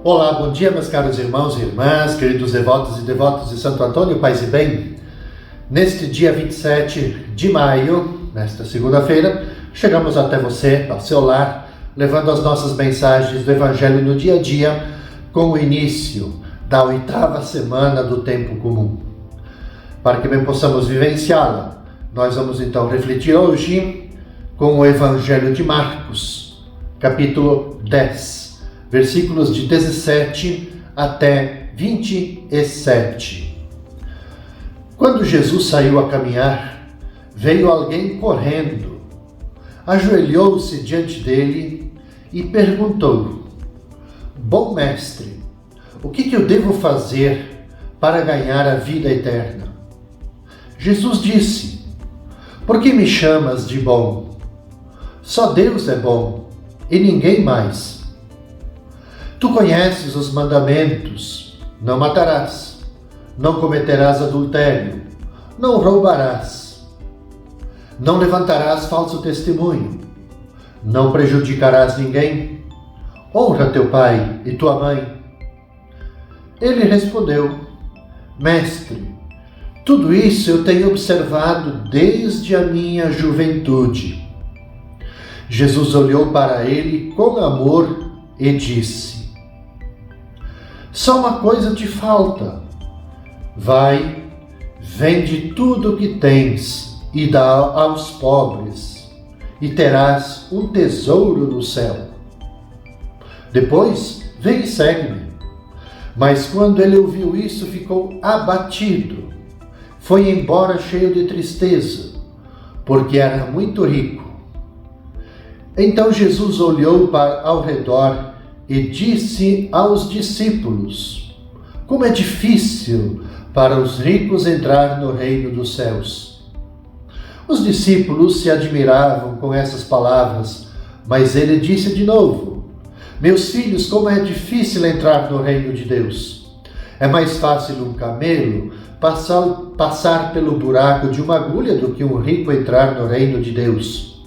Olá, bom dia meus caros irmãos e irmãs, queridos devotos e devotas de Santo Antônio, paz e bem. Neste dia 27 de maio, nesta segunda-feira, chegamos até você, ao seu lar, levando as nossas mensagens do Evangelho no dia a dia, com o início da 8ª semana do tempo comum. Para que bem possamos vivenciá-la, nós vamos então refletir hoje com o Evangelho de Marcos, capítulo 10. Versículos de 17 até 27. Quando Jesus saiu a caminhar, veio alguém correndo, ajoelhou-se diante dele e perguntou: Bom mestre, o que eu devo fazer para ganhar a vida eterna? Jesus disse: Por que me chamas de bom? Só Deus é bom e ninguém mais. Tu conheces os mandamentos: não matarás, não cometerás adultério, não roubarás, não levantarás falso testemunho, não prejudicarás ninguém, honra teu pai e tua mãe. Ele respondeu: Mestre, tudo isso eu tenho observado desde a minha juventude. Jesus olhou para ele com amor e disse: Só uma coisa te falta. Vai, vende tudo o que tens e dá aos pobres, e terás um tesouro no céu. Depois, vem e segue-me. Mas quando ele ouviu isso, ficou abatido. Foi embora cheio de tristeza, porque era muito rico. Então Jesus olhou ao redor e disse aos discípulos: Como é difícil para os ricos entrar no reino dos céus. Os discípulos se admiravam com essas palavras, mas ele disse de novo: Meus filhos, como é difícil entrar no reino de Deus. É mais fácil um camelo passar pelo buraco de uma agulha do que um rico entrar no reino de Deus.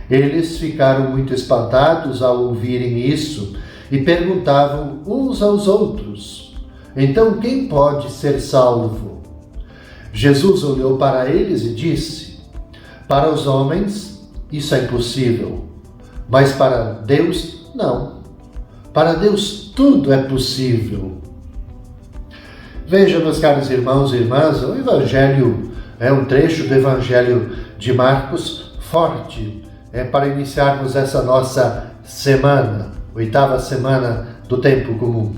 Eles ficaram muito espantados ao ouvirem isso e perguntavam uns aos outros: Então quem pode ser salvo? Jesus olhou para eles e disse: Para os homens isso é impossível, mas para Deus não. Para Deus tudo é possível. Veja, meus caros irmãos e irmãs, o Evangelho é um trecho do Evangelho de Marcos forte. Para iniciarmos essa nossa semana, 8ª semana do tempo comum.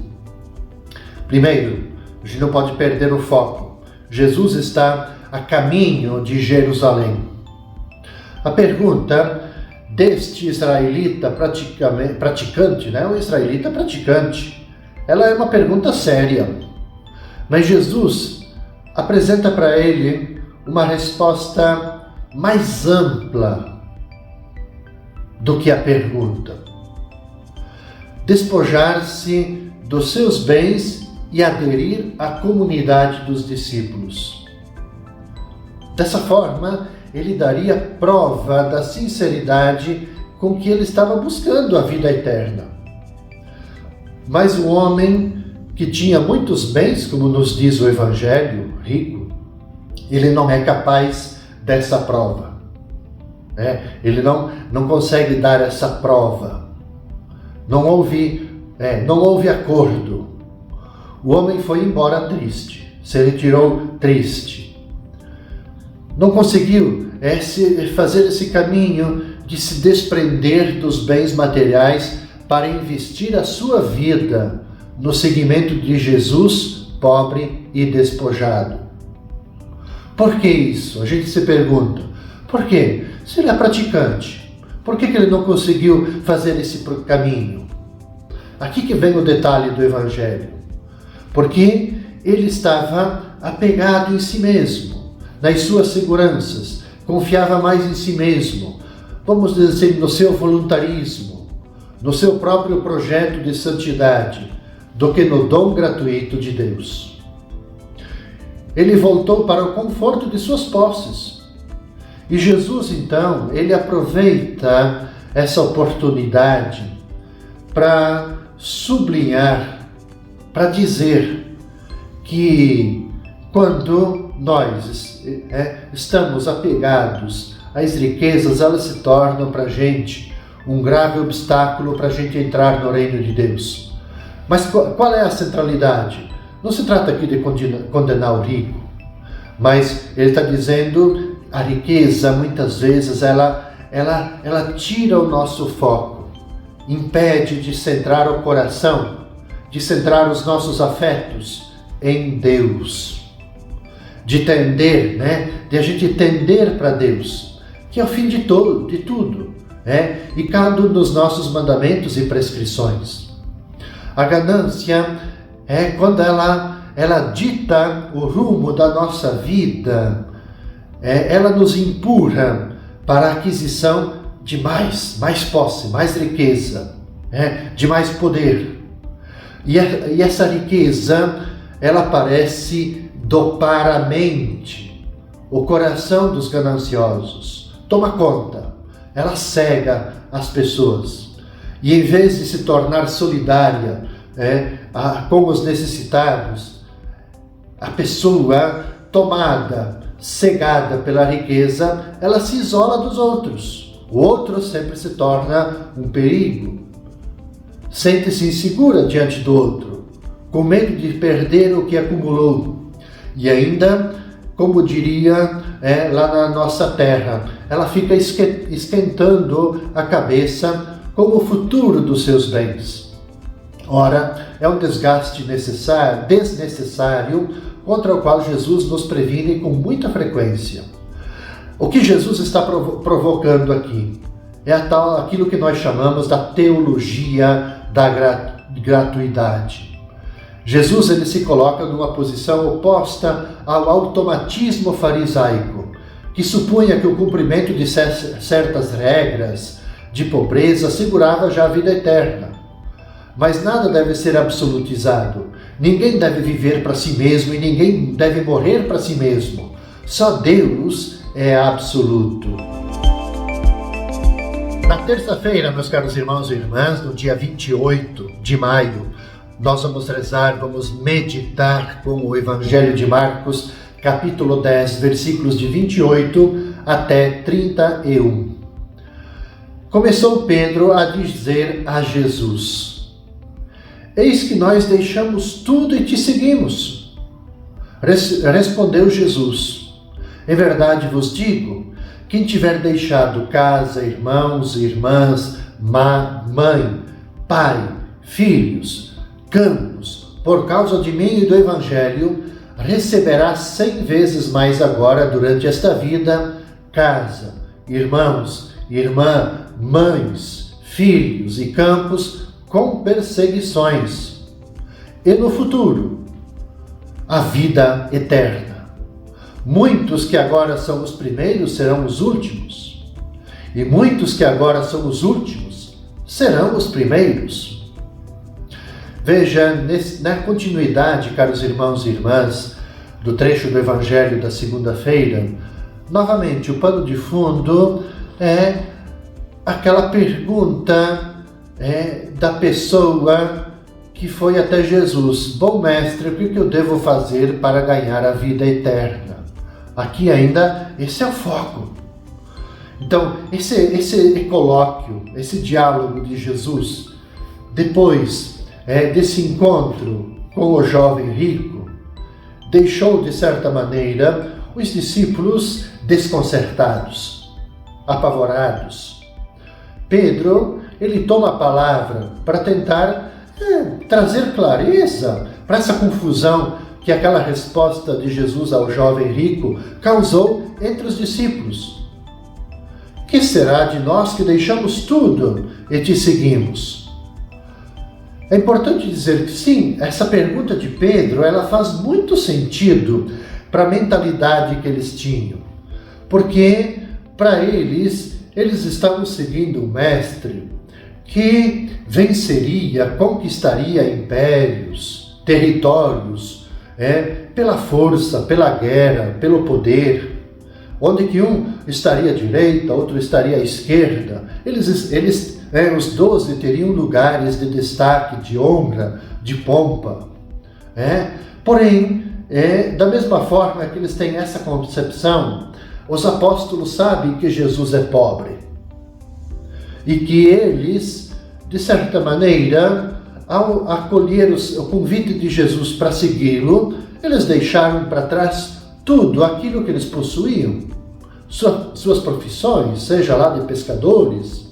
Primeiro, a gente não pode perder o foco. Jesus está a caminho de Jerusalém. A pergunta deste israelita praticante, o israelita praticante, ela é uma pergunta séria. Mas Jesus apresenta para ele uma resposta mais ampla do que a pergunta. Despojar-se dos seus bens e aderir à comunidade dos discípulos. Dessa forma, ele daria prova da sinceridade com que ele estava buscando a vida eterna. Mas o homem que tinha muitos bens, como nos diz o Evangelho, rico, ele não é capaz dessa prova. Ele não consegue dar essa prova. Não houve acordo. O homem foi embora triste, se retirou triste. Não conseguiu fazer esse caminho de se desprender dos bens materiais para investir a sua vida no seguimento de Jesus, pobre e despojado. Por que isso? A gente se pergunta. Por quê? Se ele é praticante, por que ele não conseguiu fazer esse caminho? Aqui que vem o detalhe do Evangelho. Porque ele estava apegado em si mesmo, nas suas seguranças, confiava mais em si mesmo, vamos dizer, no seu voluntarismo, no seu próprio projeto de santidade, do que no dom gratuito de Deus. Ele voltou para o conforto de suas posses. E Jesus, então, ele aproveita essa oportunidade para sublinhar, para dizer que quando nós estamos apegados às riquezas, elas se tornam para a gente um grave obstáculo para a gente entrar no reino de Deus. Mas qual é a centralidade? Não se trata aqui de condenar o rico, mas ele está dizendo a riqueza muitas vezes ela tira o nosso foco, impede de centrar o coração, de centrar os nossos afetos em Deus, de tender, de a gente tender para Deus, que é o fim de tudo, e cada um dos nossos mandamentos e prescrições. A ganância é quando ela dita o rumo da nossa vida, ela nos empurra para a aquisição de mais posse, mais riqueza, de mais poder. E essa riqueza, ela parece dopar a mente, o coração dos gananciosos. Toma conta, ela cega as pessoas. E em vez de se tornar solidária com os necessitados, a pessoa tomada, cegada pela riqueza, ela se isola dos outros. O outro sempre se torna um perigo. Sente-se insegura diante do outro, com medo de perder o que acumulou. E ainda, como diria lá na nossa terra, ela fica esquentando a cabeça com o futuro dos seus bens. Ora, é um desgaste desnecessário contra o qual Jesus nos previne com muita frequência. O que Jesus está provocando aqui é aquilo que nós chamamos da teologia da gratuidade. Jesus ele se coloca numa posição oposta ao automatismo farisaico, que supunha que o cumprimento de certas regras de pobreza assegurava já a vida eterna. Mas nada deve ser absolutizado. Ninguém deve viver para si mesmo e ninguém deve morrer para si mesmo. Só Deus é absoluto. Na terça-feira, meus caros irmãos e irmãs, no dia 28 de maio, nós vamos rezar, vamos meditar com o Evangelho de Marcos, capítulo 10, versículos de 28 até 31. Começou Pedro a dizer a Jesus: Eis que nós deixamos tudo e te seguimos. Respondeu Jesus: Em verdade vos digo, quem tiver deixado casa, irmãos, irmãs, mãe, pai, filhos, campos, por causa de mim e do Evangelho, receberá 100 vezes mais agora durante esta vida, casa, irmãos, irmã, mães, filhos e campos, com perseguições. E no futuro, a vida eterna. Muitos que agora são os primeiros serão os últimos, e muitos que agora são os últimos serão os primeiros. Veja, na continuidade, caros irmãos e irmãs, do trecho do Evangelho da segunda-feira, novamente o pano de fundo é aquela pergunta da pessoa que foi até Jesus: Bom mestre, o que eu devo fazer para ganhar a vida eterna? Aqui ainda, esse é o foco. Então, esse colóquio, esse diálogo de Jesus, depois desse encontro com o jovem rico, deixou, de certa maneira, os discípulos desconcertados, apavorados. Pedro, ele toma a palavra para tentar trazer clareza para essa confusão que aquela resposta de Jesus ao jovem rico causou entre os discípulos. Que será de nós que deixamos tudo e te seguimos? É importante dizer que sim, essa pergunta de Pedro, ela faz muito sentido para a mentalidade que eles tinham. Porque, para eles estavam seguindo um mestre que venceria, conquistaria impérios, territórios, pela força, pela guerra, pelo poder, onde que um estaria à direita, outro estaria à esquerda. Eles os 12 teriam lugares de destaque, de honra, de pompa. Porém, da mesma forma que eles têm essa concepção, os apóstolos sabem que Jesus é pobre. E que eles, de certa maneira, ao acolher o convite de Jesus para segui-lo, eles deixaram para trás tudo aquilo que eles possuíam, suas profissões, seja lá de pescadores.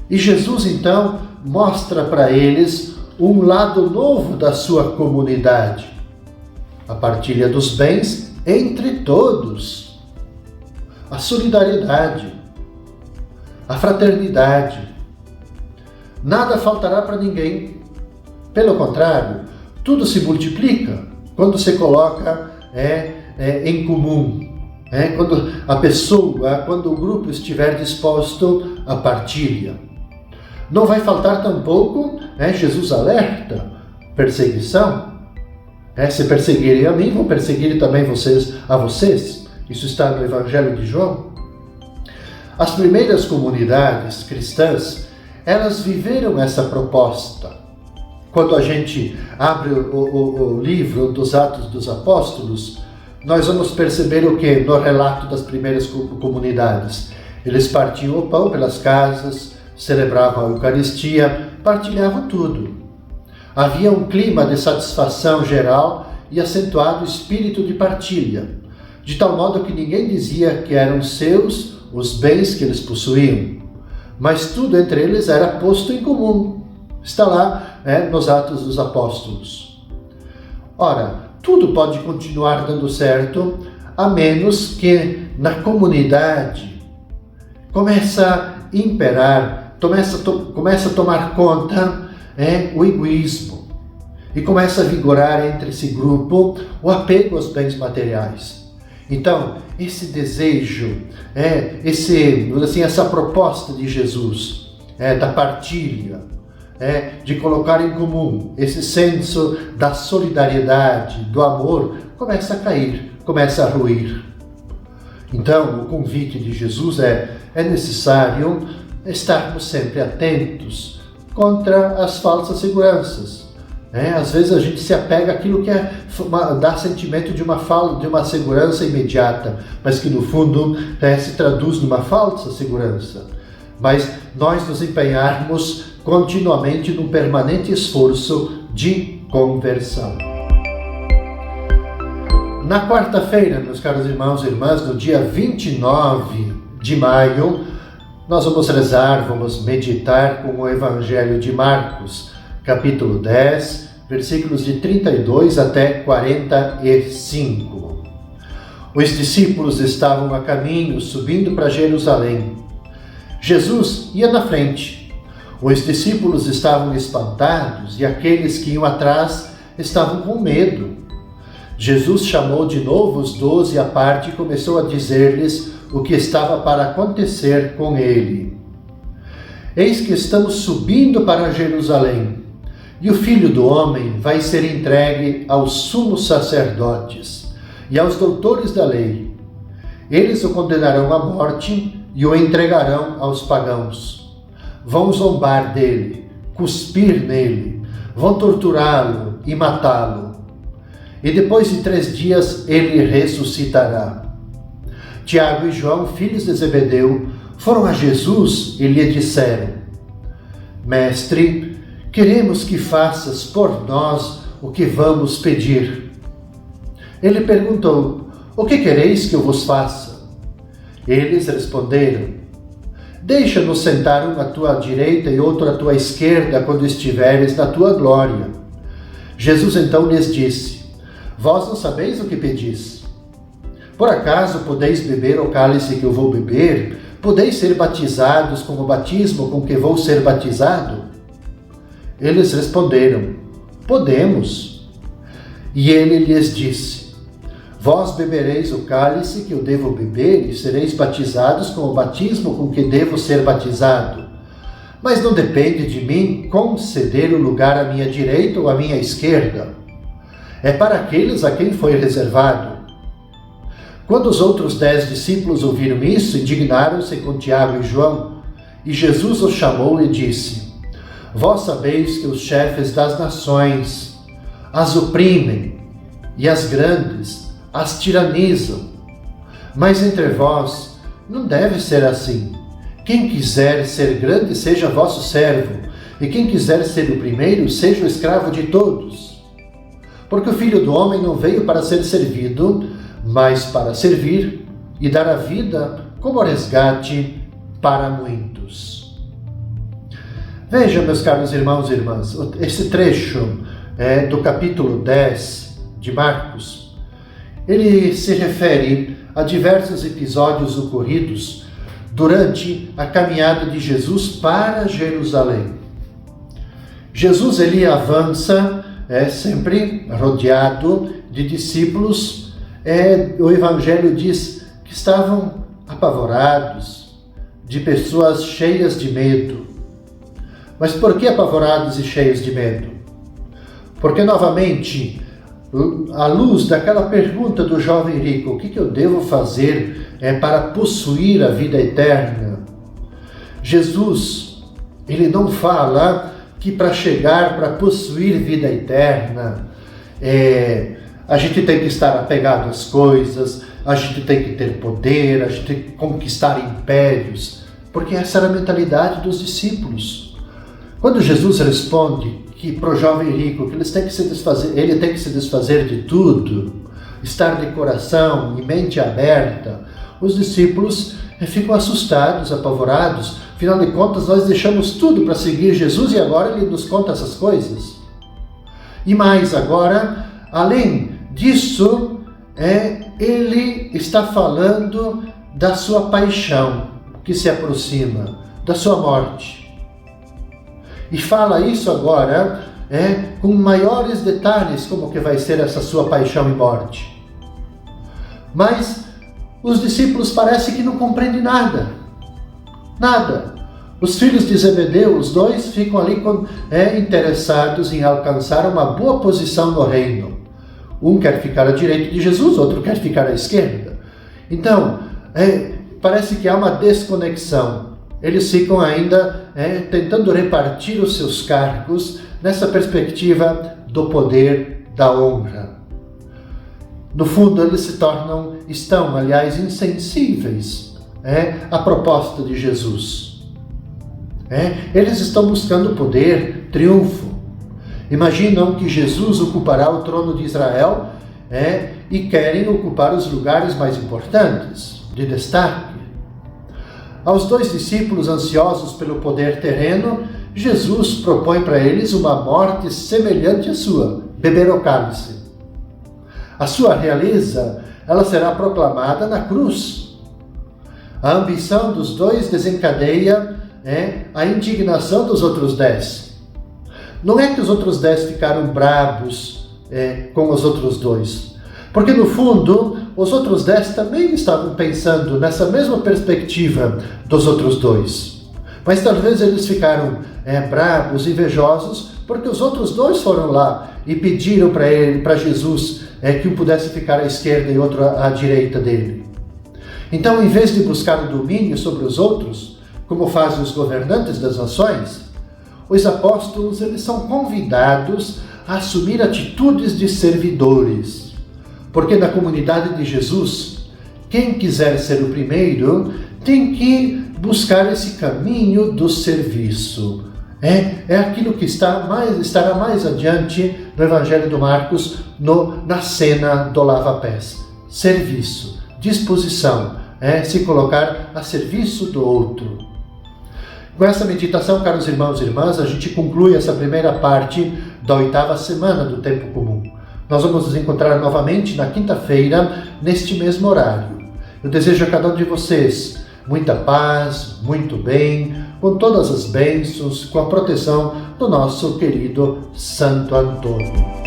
E Jesus então mostra para eles um lado novo da sua comunidade, a partilha dos bens entre todos, a solidariedade, a fraternidade. Nada faltará para ninguém. Pelo contrário, tudo se multiplica quando se coloca em comum. Quando a pessoa, quando o grupo estiver disposto à partilha. Não vai faltar tampouco, Jesus alerta, perseguição. Se perseguirem a mim, vão perseguir também a vocês. Isso está no Evangelho de João. As primeiras comunidades cristãs, elas viveram essa proposta. Quando a gente abre o livro dos Atos dos Apóstolos, nós vamos perceber o que? No relato das primeiras comunidades. Eles partiam o pão pelas casas, celebravam a Eucaristia, partilhavam tudo. Havia um clima de satisfação geral e acentuado espírito de partilha, de tal modo que ninguém dizia que eram seus os bens que eles possuíam, mas tudo entre eles era posto em comum. Está lá nos Atos dos Apóstolos. Ora, tudo pode continuar dando certo, a menos que na comunidade comece a imperar, começa a tomar conta o egoísmo e começa a vigorar entre esse grupo o apego aos bens materiais. Então, esse desejo, essa proposta de Jesus, da partilha, de colocar em comum, esse senso da solidariedade, do amor, começa a cair, começa a ruir. Então, o convite de Jesus é necessário estarmos sempre atentos contra as falsas seguranças. Às vezes a gente se apega àquilo que dá sentimento de uma segurança imediata, mas que no fundo se traduz numa falsa segurança. Mas nós nos empenharmos continuamente num permanente esforço de conversão. Na quarta-feira, meus caros irmãos e irmãs, no dia 29 de maio, nós vamos rezar, vamos meditar com o Evangelho de Marcos, capítulo 10, versículos de 32 até 45. Os discípulos estavam a caminho, subindo para Jerusalém. Jesus ia na frente. Os discípulos estavam espantados e aqueles que iam atrás estavam com medo. Jesus chamou de novo os 12 à parte e começou a dizer-lhes o que estava para acontecer com ele. Eis que estamos subindo para Jerusalém, e o Filho do Homem vai ser entregue aos sumos sacerdotes e aos doutores da lei. Eles o condenarão à morte e o entregarão aos pagãos. Vão zombar dele, cuspir nele, vão torturá-lo e matá-lo. E depois de 3 dias ele ressuscitará. Tiago e João, filhos de Zebedeu, foram a Jesus e lhe disseram: Mestre, queremos que faças por nós o que vamos pedir. Ele perguntou: O que quereis que eu vos faça? Eles responderam: Deixa-nos sentar um à tua direita e outro à tua esquerda quando estiveres na tua glória. Jesus então lhes disse: Vós não sabeis o que pedis. Por acaso podeis beber o cálice que eu vou beber? Podeis ser batizados com o batismo com que vou ser batizado? Eles responderam: Podemos. E ele lhes disse: Vós bebereis o cálice que eu devo beber e sereis batizados com o batismo com que devo ser batizado. Mas não depende de mim conceder o lugar à minha direita ou à minha esquerda. É para aqueles a quem foi reservado. Quando os outros 10 discípulos ouviram isso, indignaram-se com Tiago e João E Jesus os chamou e disse: Vós sabeis que os chefes das nações as oprimem e as grandes as tiranizam. Mas entre vós não deve ser assim. Quem quiser ser grande, seja vosso servo, e quem quiser ser o primeiro, seja o escravo de todos. Porque o Filho do Homem não veio para ser servido, mas para servir e dar a vida como resgate para muitos. Veja, meus caros irmãos e irmãs, esse trecho do capítulo 10 de Marcos, ele se refere a diversos episódios ocorridos durante a caminhada de Jesus para Jerusalém. Jesus ele avança sempre rodeado de discípulos. O Evangelho diz que estavam apavorados, de pessoas cheias de medo. Mas por que apavorados e cheios de medo? Porque novamente, à luz daquela pergunta do jovem rico, o que eu devo fazer para possuir a vida eterna? Jesus, ele não fala que para chegar, para possuir vida eterna, a gente tem que estar apegado às coisas, a gente tem que ter poder, a gente tem que conquistar impérios, porque essa era a mentalidade dos discípulos. Quando Jesus responde que para o jovem rico que ele tem que se desfazer de tudo, estar de coração e mente aberta, os discípulos ficam assustados, apavorados. Afinal de contas, nós deixamos tudo para seguir Jesus e agora ele nos conta essas coisas. E mais agora, além disso, ele está falando da sua paixão que se aproxima, da sua morte. E fala isso agora com maiores detalhes, como que vai ser essa sua paixão e morte. Mas os discípulos parecem que não compreendem nada. Nada. Os filhos de Zebedeu, os dois, ficam ali interessados em alcançar uma boa posição no reino. Um quer ficar à direita de Jesus, outro quer ficar à esquerda. Então, parece que há uma desconexão. Eles ficam ainda tentando repartir os seus cargos nessa perspectiva do poder, da honra. No fundo, eles estão, aliás, insensíveis à proposta de Jesus. Eles estão buscando poder, triunfo. Imaginam que Jesus ocupará o trono de Israel e querem ocupar os lugares mais importantes, de destaque. Aos dois discípulos ansiosos pelo poder terreno, Jesus propõe para eles uma morte semelhante à sua, beber o cálice. A sua realeza, ela será proclamada na cruz. A ambição dos dois desencadeia a indignação dos outros 10. Não é que os outros 10 ficaram bravos com os outros 2, porque no fundo os outros 10 também estavam pensando nessa mesma perspectiva dos outros 2. Mas talvez eles ficaram bravos, invejosos, porque os outros 2 foram lá e pediram para Jesus que um pudesse ficar à esquerda e outro à direita dele. Então, em vez de buscar o domínio sobre os outros, como fazem os governantes das nações, os apóstolos eles são convidados a assumir atitudes de servidores. Porque na comunidade de Jesus, quem quiser ser o primeiro tem que buscar esse caminho do serviço. É aquilo que estará mais adiante no Evangelho de Marcos, na cena do lava-pés. Serviço, disposição, se colocar a serviço do outro. Com essa meditação, caros irmãos e irmãs, a gente conclui essa primeira parte da 8ª semana do Tempo Comum. Nós vamos nos encontrar novamente na quinta-feira, neste mesmo horário. Eu desejo a cada um de vocês muita paz, muito bem, com todas as bênçãos, com a proteção do nosso querido Santo Antônio.